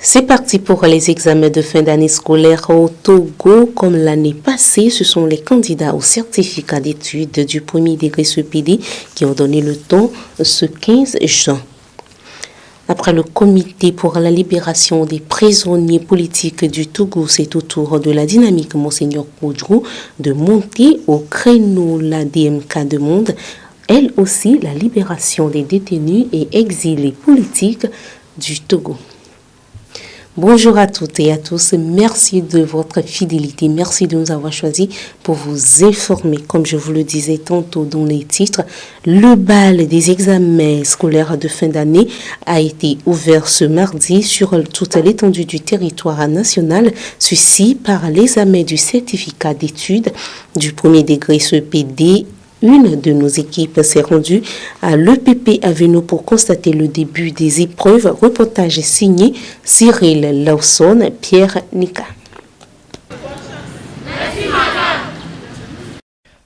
C'est parti pour les examens de fin d'année scolaire au Togo. Comme l'année passée, ce sont les candidats au certificat d'études du premier degré CEPD qui ont donné le ton ce 15 juin. Après le comité pour la libération des prisonniers politiques du Togo, c'est au tour de la dynamique Monseigneur Koudrou de monter au créneau. La DMK demande, elle aussi, la libération des détenus et exilés politiques du Togo. Bonjour à toutes et à tous, merci de votre fidélité, merci de nous avoir choisis pour vous informer. Comme je vous le disais tantôt dans les titres, le bal des examens scolaires de fin d'année a été ouvert ce mardi sur toute l'étendue du territoire national, ceci par l'examen du certificat d'études du premier degré CEPD. Une de nos équipes s'est rendue à l'EPP Aveno pour constater le début des épreuves. Reportage signé Cyril Lawson, Pierre Nika.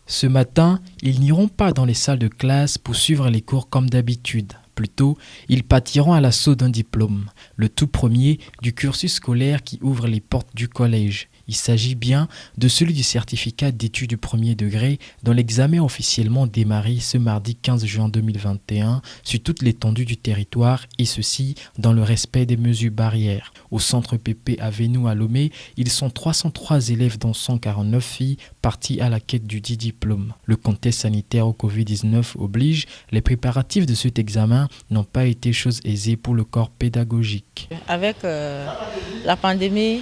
Ce matin, ils n'iront pas dans les salles de classe pour suivre les cours comme d'habitude. Plutôt, ils partiront à l'assaut d'un diplôme, le tout premier du cursus scolaire qui ouvre les portes du collège. Il s'agit bien de celui du certificat d'études du premier degré dont l'examen a officiellement démarré ce mardi 15 juin 2021 sur toute l'étendue du territoire et ceci dans le respect des mesures barrières. Au centre PP Aveno à Lomé, ils sont 303 élèves dont 149 filles partis à la quête du dit diplôme. Le contexte sanitaire au Covid-19 oblige, les préparatifs de cet examen n'ont pas été chose aisée pour le corps pédagogique. Avec la pandémie,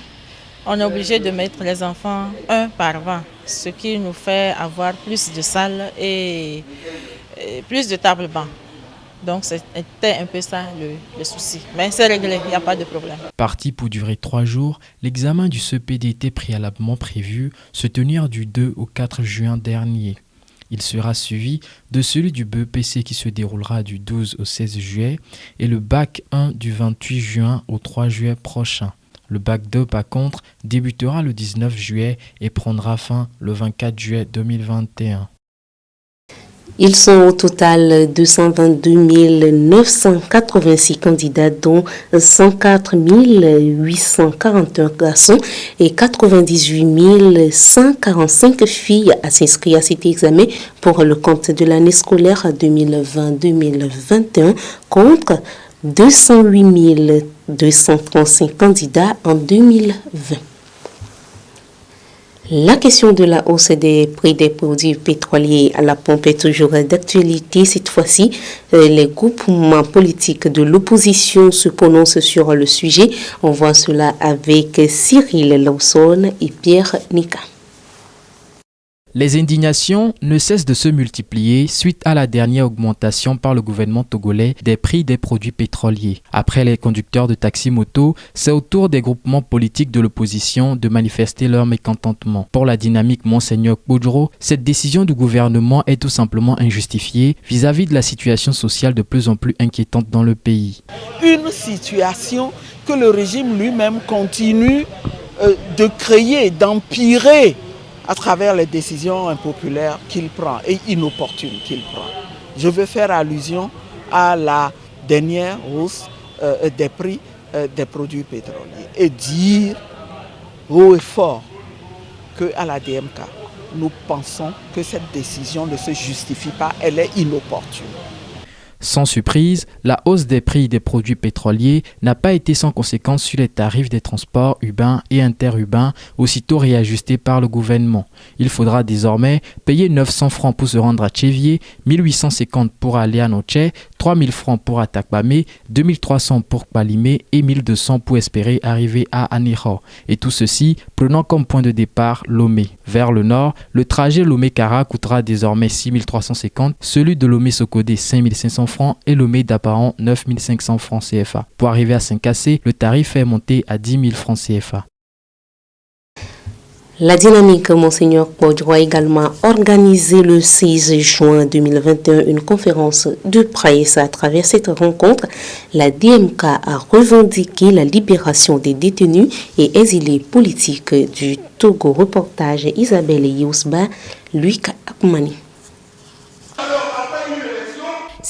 on est obligé de mettre les enfants un par 20, ce qui nous fait avoir plus de salles et plus de tables bancs. Donc c'était un peu ça le souci. Mais c'est réglé, il n'y a pas de problème. Parti pour durer 3 jours, l'examen du CEPD était préalablement prévu se tenir du 2 au 4 juin dernier. Il sera suivi de celui du BEPC qui se déroulera du 12 au 16 juillet et le bac 1 du 28 juin au 3 juillet prochain. Le bac 2, par contre, débutera le 19 juillet et prendra fin le 24 juillet 2021. Ils sont au total 222 986 candidats, dont 104 841 garçons et 98 145 filles à s'inscrire à cet examen pour le compte de l'année scolaire 2020-2021 contre 208 235 candidats en 2020. La question de la hausse des prix des produits pétroliers à la pompe est toujours d'actualité. Cette fois-ci, les groupements politiques de l'opposition se prononcent sur le sujet. On voit cela avec Cyril Lawson et Pierre Nika. Les indignations ne cessent de se multiplier suite à la dernière augmentation par le gouvernement togolais des prix des produits pétroliers. Après les conducteurs de taxi-moto, c'est au tour des groupements politiques de l'opposition de manifester leur mécontentement. Pour la dynamique Monseigneur Koudrou, cette décision du gouvernement est tout simplement injustifiée vis-à-vis de la situation sociale de plus en plus inquiétante dans le pays. Une situation que le régime lui-même continue de créer, d'empirer à travers les décisions impopulaires qu'il prend et inopportunes qu'il prend. Je veux faire allusion à la dernière hausse des prix des produits pétroliers et dire haut et fort qu'à la DMK, nous pensons que cette décision ne se justifie pas, elle est inopportune. Sans surprise, la hausse des prix des produits pétroliers n'a pas été sans conséquence sur les tarifs des transports urbains et interurbains, aussitôt réajustés par le gouvernement. Il faudra désormais payer 900 francs pour se rendre à Tchévié, 1850 pour aller à Noché, 3000 francs pour Atakbamé, 2300 pour Kpalimé et 1200 pour espérer arriver à Anéro. Et tout ceci prenant comme point de départ Lomé. Vers le nord, le trajet Lomé-Kara coûtera désormais 6350, celui de Lomé-Sokodé 5500 francs et Lomé d'Aparan 9500 francs CFA. Pour arriver à Saint-Cassé, le tarif est monté à 10 000 francs CFA. La dynamique Monseigneur Koudrou a également organisé le 6 juin 2021 une conférence de presse. À travers cette rencontre, la DMK a revendiqué la libération des détenus et exilés politiques du Togo. Reportage Isabelle Yousba, Luc Akmani.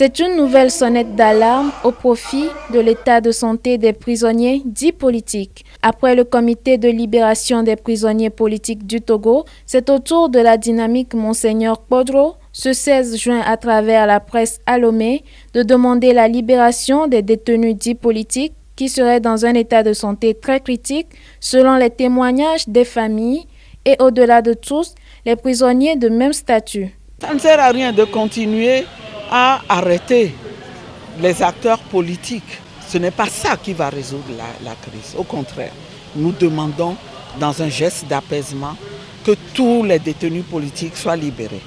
C'est une nouvelle sonnette d'alarme au profit de l'état de santé des prisonniers dits politiques. Après le comité de libération des prisonniers politiques du Togo, c'est au tour de la dynamique Monseigneur Podro, ce 16 juin à travers la presse à Lomé, de demander la libération des détenus dits politiques qui seraient dans un état de santé très critique selon les témoignages des familles et au-delà de tous, les prisonniers de même statut. Ça ne sert à rien de continuer à arrêter les acteurs politiques. Ce n'est pas ça qui va résoudre la crise. Au contraire, nous demandons dans un geste d'apaisement que tous les détenus politiques soient libérés,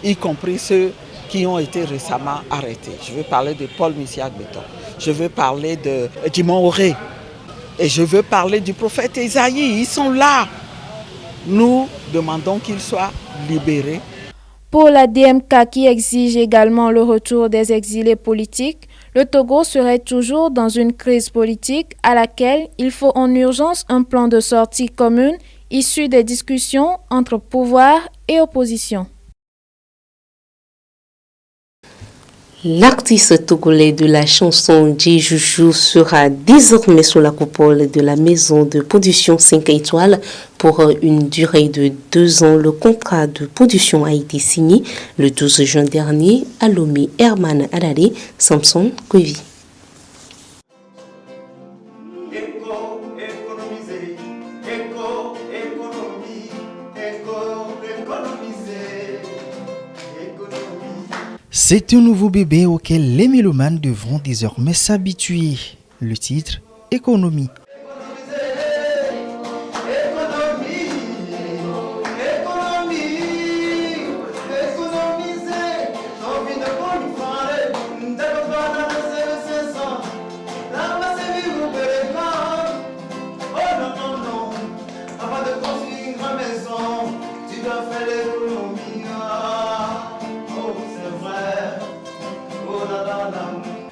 y compris ceux qui ont été récemment arrêtés. Je veux parler de Paul Missiak-Beton, je veux parler de Dimon Auré et je veux parler du prophète Esaïe. Ils sont là. Nous demandons qu'ils soient libérés. Pour la DMK qui exige également le retour des exilés politiques, le Togo serait toujours dans une crise politique à laquelle il faut en urgence un plan de sortie commune issu des discussions entre pouvoir et opposition. L'artiste togolais de la chanson Djijoujou sera désormais sous la coupole de la maison de production 5 étoiles pour une durée de 2 ans. Le contrat de production a été signé le 12 juin dernier à Lomé. Herman Adade, Samson Kovi. C'est un nouveau bébé auquel les mélomanes devront désormais s'habituer. Le titre, Économie.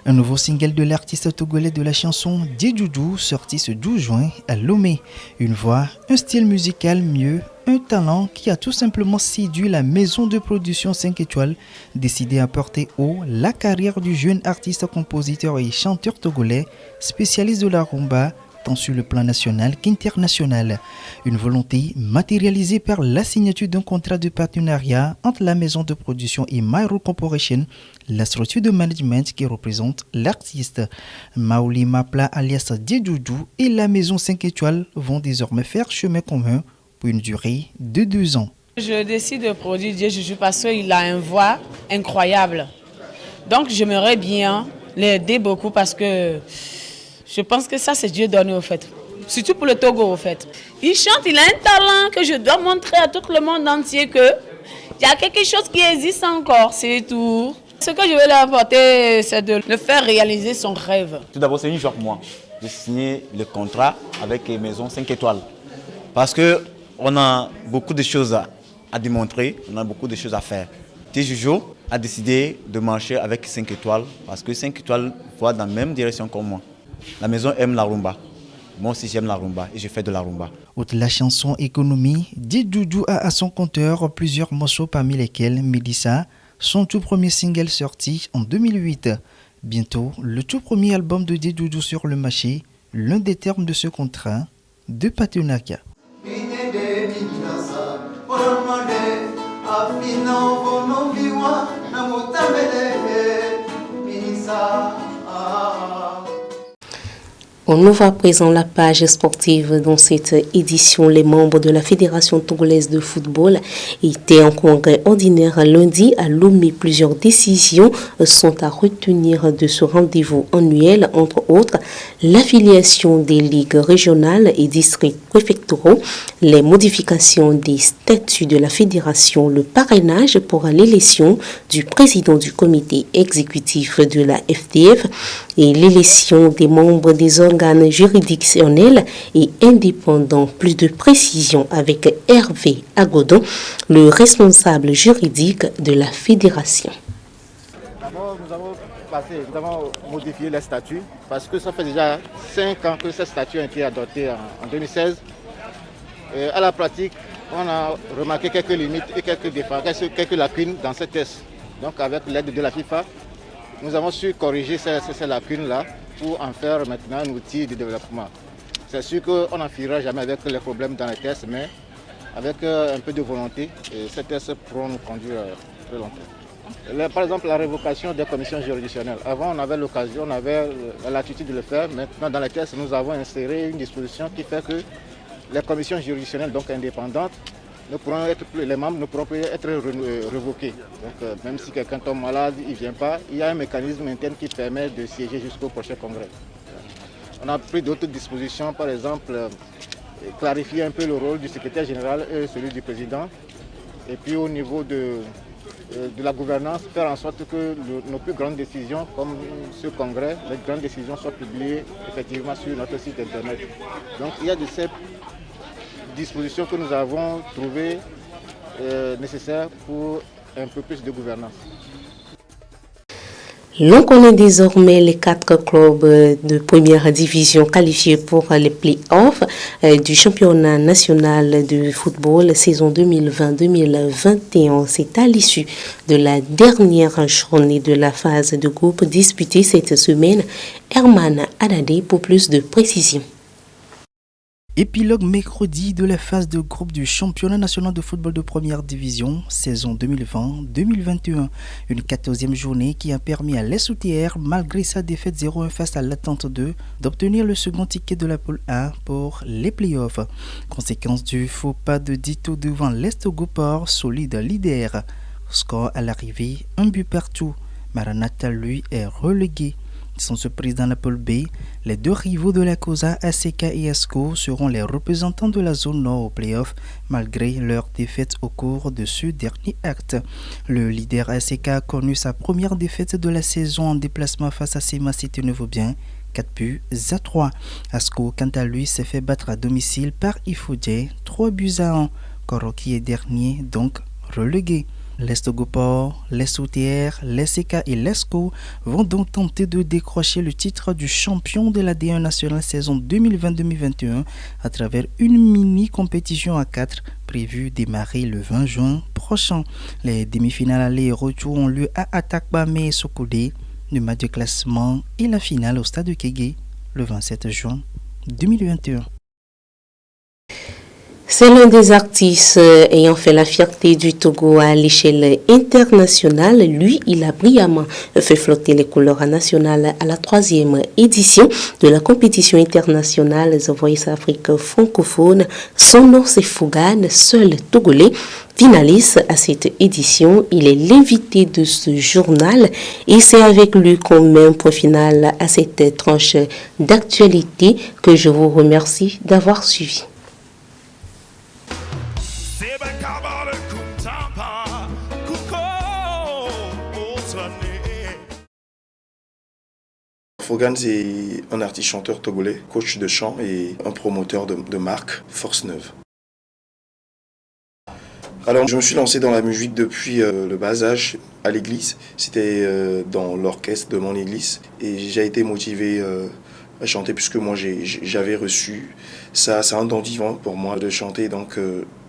Un nouveau single de l'artiste togolais de la chanson Djijoujou sorti ce 12 juin à Lomé. Une voix, un style musical mieux, un talent qui a tout simplement séduit la maison de production 5 étoiles, décidée à porter haut la carrière du jeune artiste, compositeur et chanteur togolais, spécialiste de la rumba, tant sur le plan national qu'international. Une volonté matérialisée par la signature d'un contrat de partenariat entre la maison de production et Myro Corporation, la structure de management qui représente l'artiste. Maouli Mapla alias Djijoujou et la maison 5 étoiles vont désormais faire chemin commun pour une durée de 2 ans. Je décide de produire Djijoujou parce qu'il a une voix incroyable. Donc j'aimerais bien l'aider beaucoup parce que je pense que ça c'est Dieu donné au fait. Surtout pour le Togo au fait. Il chante, il a un talent que je dois montrer à tout le monde entier que il y a quelque chose qui existe encore, c'est tout. Ce que je veux lui apporter, c'est de le faire réaliser son rêve. Tout d'abord, c'est une joie pour moi de signer le contrat avec Maison 5 étoiles. Parce qu'on a beaucoup de choses à démontrer, on a beaucoup de choses à faire. Djijoujou a décidé de marcher avec 5 étoiles parce que 5 étoiles voient dans la même direction que moi. La maison aime la rumba. Moi aussi j'aime la rumba et je fais de la rumba. Outre la chanson Économie, Djijoujou a à son compteur plusieurs morceaux parmi lesquels Médissa, son tout premier single sorti en 2008. Bientôt, le tout premier album de Djijoujou sur le marché, l'un des termes de ce contrat de partenariat. On ouvre à présent la page sportive. Dans cette édition, les membres de la Fédération togolaise de football étaient en congrès ordinaire lundi à Lomé. Plusieurs décisions sont à retenir de ce rendez-vous annuel, entre autres l'affiliation des ligues régionales et districts préfectoraux, les modifications des statuts de la fédération, le parrainage pour l'élection du président du comité exécutif de la FDF et l'élection des membres des organes juridictionnels et indépendants. Plus de précisions avec Hervé Agodon, le responsable juridique de la fédération. D'abord, nous avons modifié les statuts parce que ça fait déjà 5 ans que ces statuts ont été adoptés en 2016. Et à la pratique, on a remarqué quelques limites et quelques lacunes dans ces tests. Donc avec l'aide de la FIFA nous avons su corriger ces lacunes-là pour en faire maintenant un outil de développement. C'est sûr qu'on n'en finira jamais avec les problèmes dans les tests, mais avec un peu de volonté, ces tests pourront nous conduire très longtemps. Par exemple, la révocation des commissions juridictionnelles. Avant, on avait l'occasion, on avait la latitude de le faire. Maintenant, dans les tests, nous avons inséré une disposition qui fait que les commissions juridictionnelles, donc indépendantes, les membres ne pourront plus être révoqués. Donc, même si quelqu'un tombe malade, il ne vient pas, il y a un mécanisme interne qui permet de siéger jusqu'au prochain congrès. On a pris d'autres dispositions, par exemple, clarifier un peu le rôle du secrétaire général et celui du président. Et puis au niveau de la gouvernance, faire en sorte que nos plus grandes décisions, comme ce congrès, les grandes décisions soient publiées effectivement sur notre site internet. Donc il y a de ces dispositions que nous avons trouvées nécessaires pour un peu plus de gouvernance. L'on connaît désormais les 4 clubs de première division qualifiés pour les play-offs du championnat national de football saison 2020-2021. C'est à l'issue de la dernière journée de la phase de groupe disputée cette semaine. Herman Adadé pour plus de précision. Épilogue mercredi de la phase de groupe du championnat national de football de première division, saison 2020-2021. Une 14e journée qui a permis à l'SOTR, malgré sa défaite 0-1 face à l'Attente 2, d'obtenir le second ticket de la poule 1 pour les playoffs. Conséquence du faux pas de Dito devant l'Est-Gopor, solide leader. Score à l'arrivée, 1 but partout. Maranatha, lui, est relégué. Sans surprise dans la poule B, les 2 rivaux de la COSA, ACK et ESCO, seront les représentants de la zone nord au play-off malgré leur défaite au cours de ce dernier acte. Le leader ACK a connu sa première défaite de la saison en déplacement face à Sema Cité Nouveau-Bien, 4 buts à 3. ASCO, quant à lui, s'est fait battre à domicile par Ifodje, 3 buts à 1. Koroki est dernier, donc relégué. L'Est-Gopor, l'SOTR, l'SCK et l'ESCO vont donc tenter de décrocher le titre du champion de la D1 nationale saison 2020-2021 à travers une mini-compétition à 4 prévue démarrer le 20 juin prochain. Les demi-finales aller et retour ont lieu à Atakbame et Sokodé, le match de classement et la finale au stade de Kégué le 27 juin 2021. C'est l'un des artistes ayant fait la fierté du Togo à l'échelle internationale. Lui, il a brillamment fait flotter les couleurs nationales à la 3e édition de la compétition internationale The Voice Afrique francophone. Son nom, c'est Fougane, seul Togolais. Finaliste à cette édition, il est l'invité de ce journal et c'est avec lui qu'on met un point final à cette tranche d'actualité que je vous remercie d'avoir suivi. Fougane, c'est un artiste-chanteur togolais, coach de chant et un promoteur de marque Force Neuve. Alors, je me suis lancé dans la musique depuis le bas âge à l'église. C'était dans l'orchestre de mon église et j'ai été motivé à chanter puisque moi j'avais reçu ça. C'est un don divin pour moi de chanter, donc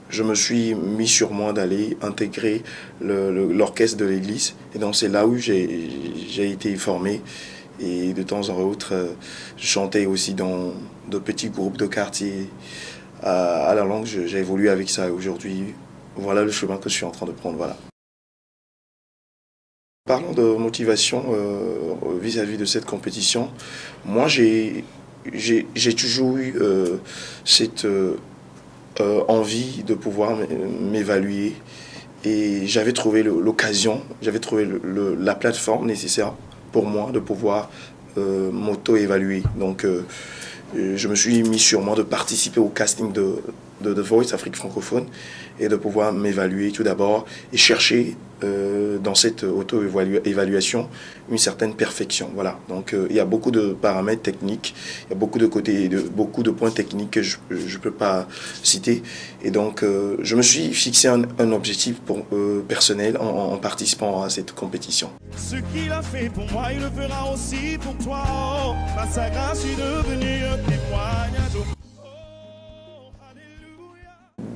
je me suis mis sur moi d'aller intégrer l'orchestre de l'église et donc c'est là où j'ai été formé. Et de temps en autre, je chantais aussi dans de petits groupes de quartier. À la langue, j'ai évolué avec ça. Aujourd'hui, voilà le chemin que je suis en train de prendre. Voilà. Parlons de motivation vis-à-vis de cette compétition. Moi, j'ai toujours eu cette envie de pouvoir m'évaluer. Et j'avais trouvé l'occasion, j'avais trouvé la plateforme nécessaire pour moi de pouvoir m'auto-évaluer. Donc je me suis mis sur moi de participer au casting de The Voice Afrique francophone et de pouvoir m'évaluer tout d'abord et chercher dans cette auto-évaluation une certaine perfection. Voilà. Donc il y a beaucoup de paramètres techniques, il y a beaucoup de points techniques que je ne peux pas citer. Et donc je me suis fixé un objectif personnel en participant à cette compétition. Ce qu'il a fait pour moi, il le fera aussi pour toi. Par sa grâce, je suis devenu un témoignage.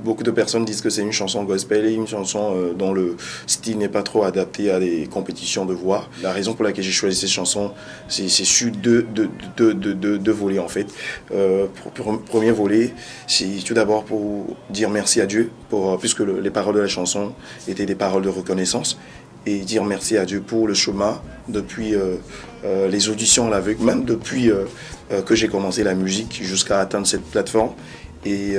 beaucoup de personnes disent que c'est une chanson gospel et une chanson dont le style n'est pas trop adapté à des compétitions de voix. La raison pour laquelle j'ai choisi cette chanson, c'est sur deux volets en fait. Premier volet, c'est tout d'abord pour dire merci à Dieu, puisque les paroles de la chanson étaient des paroles de reconnaissance, et dire merci à Dieu pour le chemin depuis les auditions à l'aveugle, même depuis que j'ai commencé la musique jusqu'à atteindre cette plateforme. Et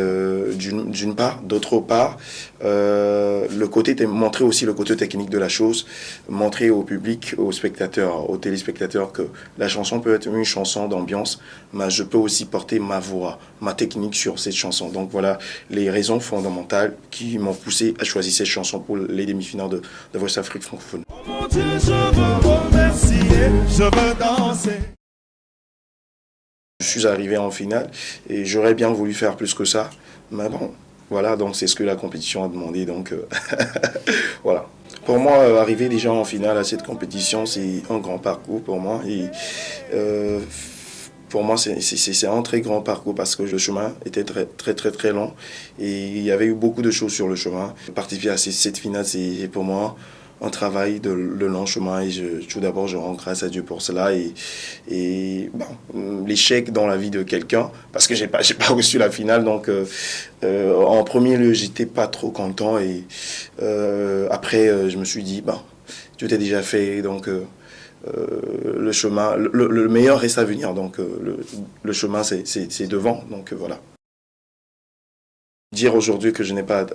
d'une part, d'autre part, montrer aussi le côté technique de la chose, montrer au public, aux spectateurs, aux téléspectateurs que la chanson peut être une chanson d'ambiance, mais je peux aussi porter ma voix, ma technique sur cette chanson. Donc voilà les raisons fondamentales qui m'ont poussé à choisir cette chanson pour les demi-finales de Voice Afrique francophone. Oh mon Dieu, je veux remercier, je veux danser. Je suis arrivé en finale et j'aurais bien voulu faire plus que ça, mais bon, voilà, donc c'est ce que la compétition a demandé, donc voilà. Pour moi, arriver déjà en finale à cette compétition, c'est un grand parcours pour moi, et pour moi, c'est un très grand parcours parce que le chemin était très long et il y avait eu beaucoup de choses sur le chemin. Participer à cette finale, c'est pour moi un travail de long chemin, et tout d'abord je rends grâce à Dieu pour cela, et bon, l'échec dans la vie de quelqu'un, parce que j'ai pas reçu la finale, donc en premier lieu j'étais pas trop content, et après je me suis dit bon, tout est déjà fait, donc le chemin, le meilleur reste à venir, donc le chemin c'est devant, donc voilà. Dire aujourd'hui que je n'ai pas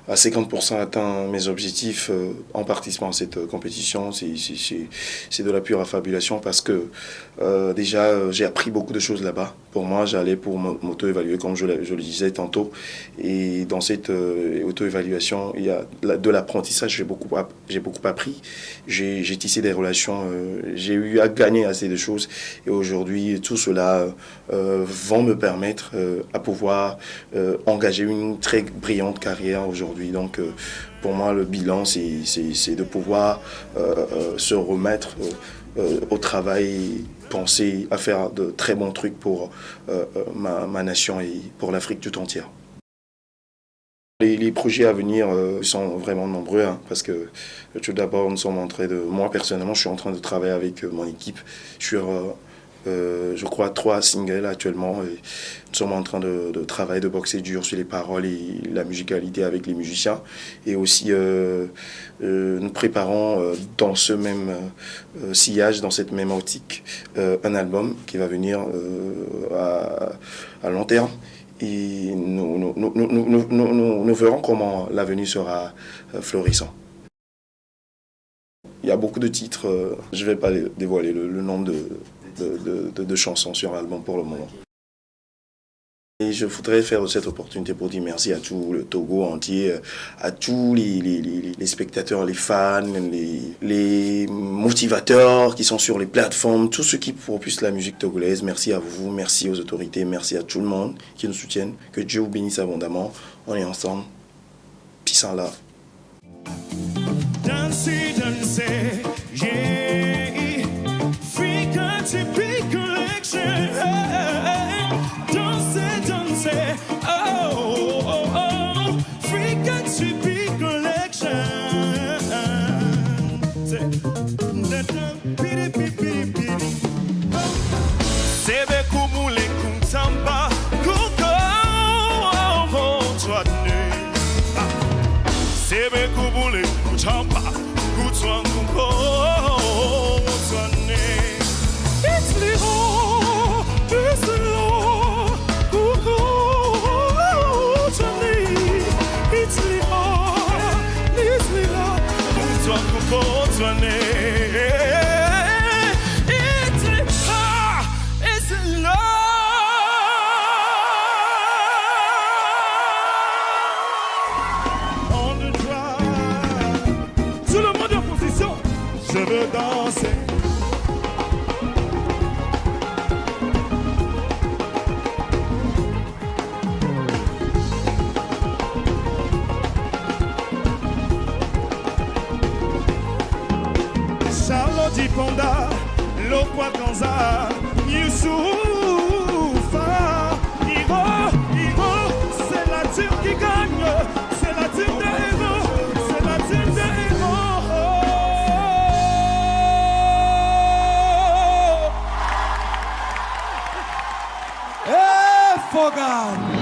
à 50% atteint mes objectifs en participant à cette compétition, c'est de la pure affabulation, parce que déjà j'ai appris beaucoup de choses là-bas. Pour moi, j'allais pour m'auto-évaluer, comme je le disais tantôt, et dans cette auto-évaluation, il y a de l'apprentissage, j'ai beaucoup appris, j'ai tissé des relations, j'ai eu à gagner assez de choses, et aujourd'hui tout cela vont me permettre à pouvoir engager une très brillante carrière aujourd'hui. Donc pour moi, le bilan, c'est de pouvoir se remettre au travail, penser à faire de très bons trucs pour ma nation et pour l'Afrique tout entière. Les projets à venir sont vraiment nombreux, hein, parce que tout d'abord, moi personnellement, je suis en train de travailler avec mon équipe sur je crois 3 singles actuellement, et nous sommes en train de travailler, de boxer dur sur les paroles et la musicalité avec les musiciens, et aussi nous préparons dans ce même sillage, dans cette même optique, un album qui va venir à long terme, et nous verrons comment l'avenir sera florissant. Il y a beaucoup de titres, je ne vais pas dévoiler le nombre de chansons sur l'album pour le moment. Et je voudrais faire cette opportunité pour dire merci à tout le Togo entier, à tous les spectateurs, les fans, les motivateurs qui sont sur les plateformes, tous ceux qui propulsent la musique togolaise. Merci à vous, merci aux autorités, merci à tout le monde qui nous soutiennent. Que Dieu vous bénisse abondamment. On est ensemble. Peace and love. Dansez, dansez, yeah. Frequency big collection. Dansez, dansez, oh, oh, oh. Frequency big collection. Sebe kumule kuntamba kuko chwane. Sebe kumule kuntamba kutwan kuko chwane. It's liho, it's liho, kuko chwane. It's liho, kutwan kuko chwane. Je veux danser. Charlotte Ponda, Lokwa Kanza, Youssoufa, Hiro, c'est la Turquie. for God.